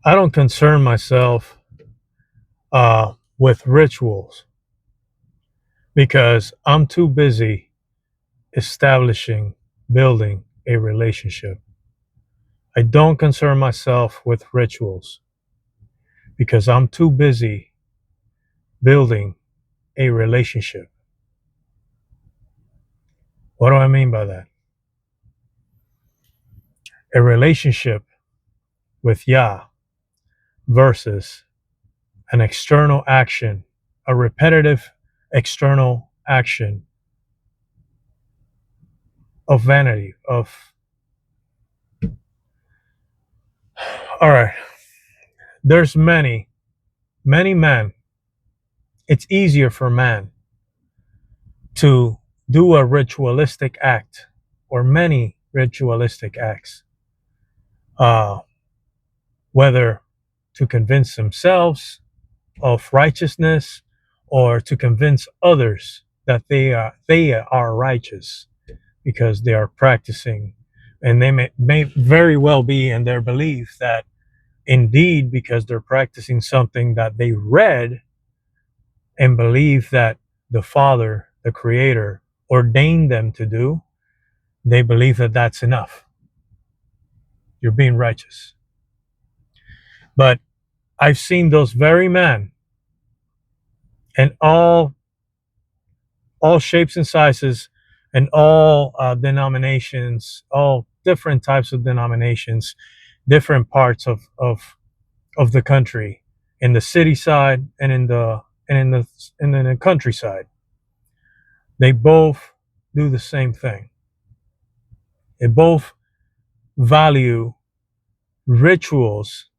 I don't concern myself with rituals because I'm too busy establishing, building a relationship. I don't concern myself with rituals because I'm too busy building a relationship. What do I mean by that? A relationship with Yah versus an external action, a repetitive external action of vanity, of, all right, there's many men. It's easier for man to do a ritualistic act or many ritualistic acts, uh, whether to convince themselves of righteousness or to convince others that they are righteous because they are practicing, and they may very well be in their belief that indeed, because they're practicing something that they read and believe that the Father, the Creator, ordained them to do, they believe that that's enough. You're being righteous. But I've seen those very men in all shapes and sizes and all denominations, all different types of denominations, different parts of the country, in the city side and in the countryside. They both do the same thing. They both value rituals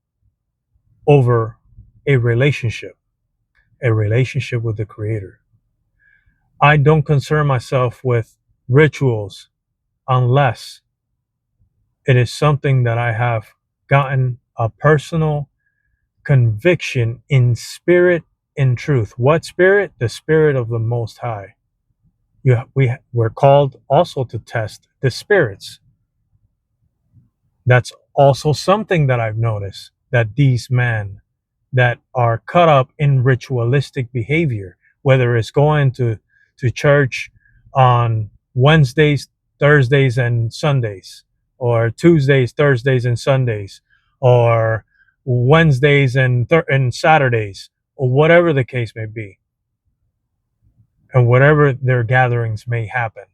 over a relationship with the Creator. I don't concern myself with rituals unless it is something that I have gotten a personal conviction in spirit, in truth. What spirit? The spirit of the Most High. We're called also to test the spirits. That's also something that I've noticed, that these men that are caught up in ritualistic behavior, whether it's going to church on Wednesdays, Thursdays, and Sundays, or Tuesdays, Thursdays, and Sundays, or Wednesdays and Saturdays, or whatever the case may be, and whatever their gatherings may happen.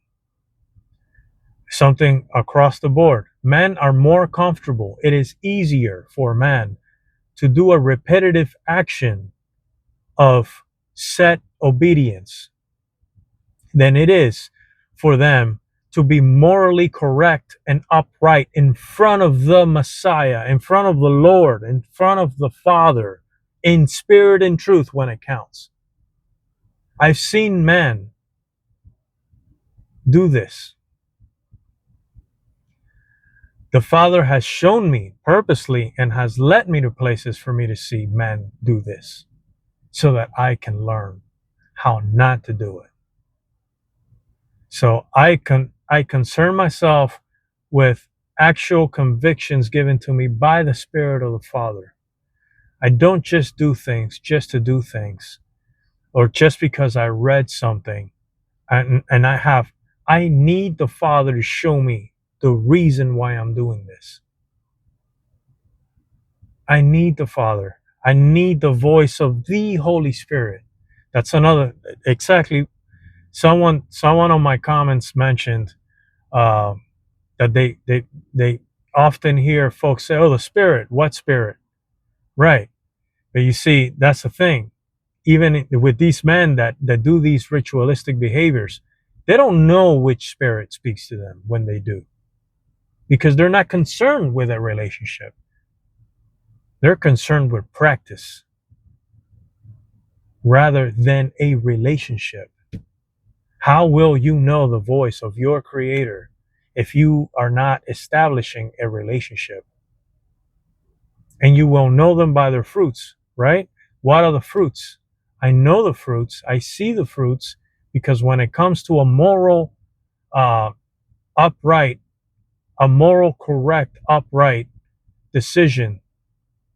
Something across the board. Men are more comfortable. It is easier for man to do a repetitive action of set obedience than it is for them to be morally correct and upright in front of the Messiah, in front of the Lord, in front of the Father, in spirit and truth when it counts. I've seen men do this. The Father has shown me purposely and has led me to places for me to see men do this so that I can learn how not to do it. So I concern myself with actual convictions given to me by the Spirit of the Father. I don't just do things just to do things, or just because I read something and I need the Father to show me the reason why I'm doing this. I need the Father. I need the voice of the Holy Spirit. That's another, exactly. Someone on my comments mentioned uh, that they often hear folks say, "Oh, the Spirit. What Spirit?" Right. But you see, that's the thing. Even with these men that do these ritualistic behaviors, they don't know which spirit speaks to them when they do, because they're not concerned with a relationship. They're concerned with practice rather than a relationship. How will you know the voice of your Creator if you are not establishing a relationship? And you will know them by their fruits, right? What are the fruits? I know the fruits. I see the fruits, because when it comes to a moral, uh, upright, a moral, correct, upright decision,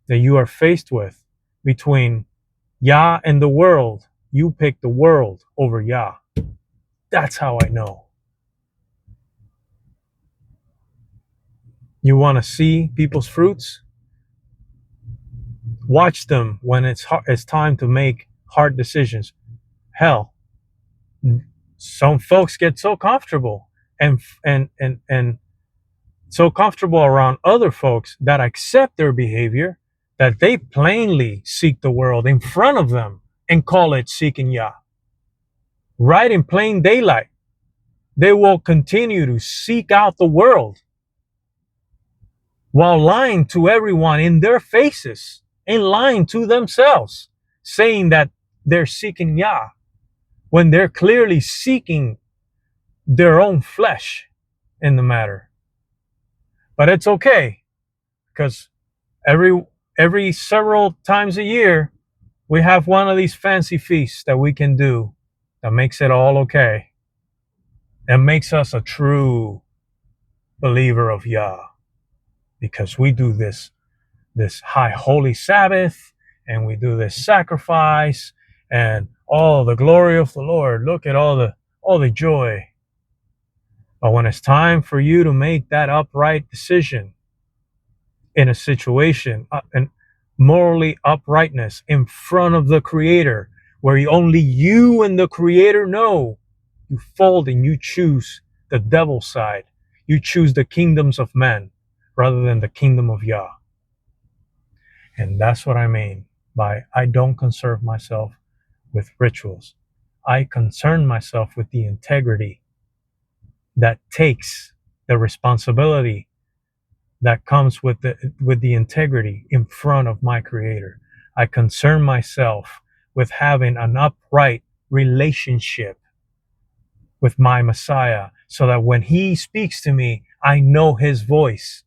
that you are faced with between Yah and the world, you pick the world over Yah. That's how I know. You want to see people's fruits? Watch them when it's time to make hard decisions. Hell, some folks get so comfortable and so comfortable around other folks that accept their behavior that they plainly seek the world in front of them and call it seeking Yah. Right in plain daylight, they will continue to seek out the world while lying to everyone in their faces and lying to themselves, saying that they're seeking Yah when they're clearly seeking their own flesh in the matter. But it's okay, because every several times a year we have one of these fancy feasts that we can do that makes it all okay. That makes us a true believer of Yah, because we do this high holy Sabbath, and we do this sacrifice, and all the glory of the Lord. Look at all the joy. But when it's time for you to make that upright decision in a situation, and morally uprightness in front of the Creator, where only you and the Creator know, you fold and you choose the devil's side. You choose the kingdoms of men rather than the kingdom of Yah. And that's what I mean by I don't concern myself with rituals. I concern myself with the integrity that takes the responsibility that comes with the integrity in front of my Creator. I concern myself with having an upright relationship with my Messiah, so that when He speaks to me, I know His voice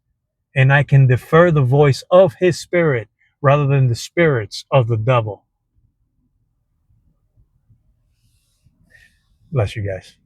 and I can defer the voice of His Spirit rather than the spirits of the devil. Bless you guys.